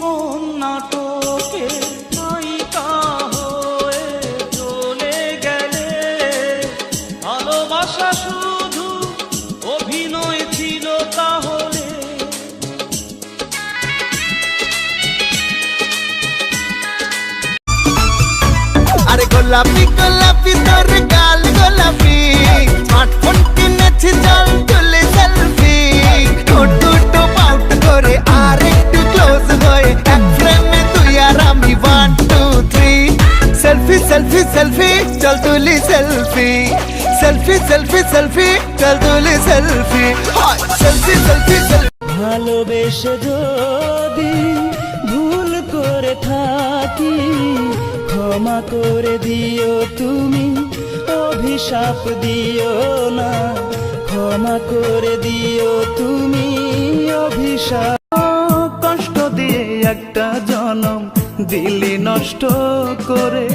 কোন নাটকে নায়িকা হয়ে চলে গেলে? ভালোবাসা শুধু অভিনয় ছিল তাহলে? আরে গোলাপি গোলাপি তোর গাল গোলাপি, স্মার্টফোন কিনেছি জল তুলে সেলফি, ঠোঁট পাউট করে আর একটু ক্লোজ হয়ে এক ফ্রেমে তুই আর আমি 1 2 3 সেলফি সেলফি সেলফি চল তুলি সেলফি, সেলফি সেলফি সেলফি চল তুলি সেলফি, সেলফি সেলফি সেলফি। ভালোবেসে যদি ভুল করে থাকি ক্ষমা করে দিও তুমি, অভিশাপ দিও না, ক্ষমা করে দিও তুমি অভিশাপ। কষ্ট দিয়ে একটা জনম দিলি নষ্ট করে,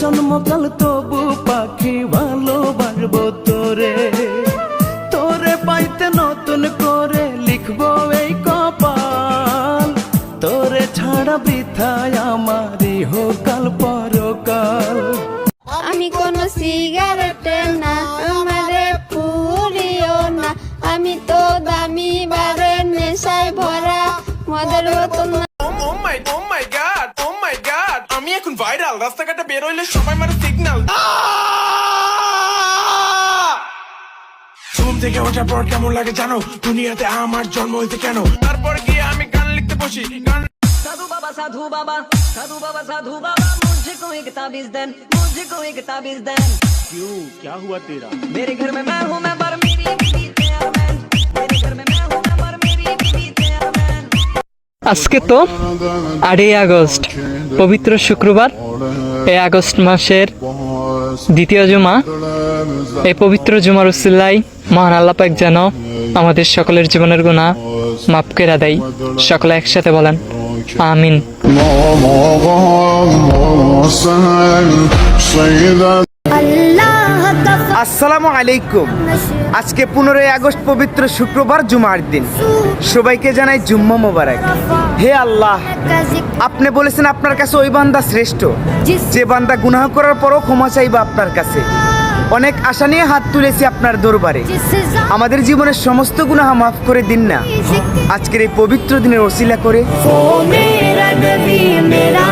জন্মকাল তবু পাখি ভালোবাসবো তোরে, তোরে পাইতে নতুন করে লিখবো এই কপাল, তোরে ছাড়া বৃথায় আমার ইহকাল পরকাল। আমি কোন সিগারেটের না, আমারে পুরিও না, আমি তো দামি বারের নেশায় ভরা মদের বোতল না। Oh my god, আমি এখন ভাইরাল, রাস্তাঘাটে বের হইলে সবাই মারে সিগন্যাল। ঘুম থেকে ওঠার পর কেমন লাগে জানো, দুনিয়াতে আমার জন্ম হইতে কেন, তারপর গিয়ে আমি গান লিখতে বসি। গান साधु बाबा साधु बाबा साधु बाबा साधु बाबा, मुझे को एक ताबीज देन, मुझे को एक ताबीज देन। क्यों, क्या हुआ तेरा? मेरे घर में मैं हूँ मैं पर मेरी बीवी चेयरमैन, मेरे घर में मैं हूँ मैं पर मेरी बीवी चेयरमैन। আজকে তো 8ই আগস্ট, পবিত্র শুক্রবার। এই আগস্ট মাসের দ্বিতীয় জুমা। এই পবিত্র জুমার উসিলায় মহান আল্লাহ পাক যেন আমাদের সকলের জীবনের গুনাহ মাফ করে দেয়। সকলে একসাথে বলেন আমিন। আসসালামু আলাইকুম। আজকে 15ই আগস্ট, পবিত্র শুক্রবার, জুমার দিন। সবাইকে জানাই জুম্মা মোবারক। হে আল্লাহ, আপনি বলেছেন আপনার কাছে ওই বান্দা শ্রেষ্ঠ যে বান্দা গুনাহ করার পরও ক্ষমা চাইবে আপনার কাছে। অনেক আশা নিয়ে হাত তুলেছি আপনার দরবারে, আমাদের জীবনের সমস্ত গুনাহ মাফ করে দিন না আজকের এই পবিত্র দিনের ওসিলা করে। ओ मेरा नबी मेरा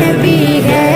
नबी है।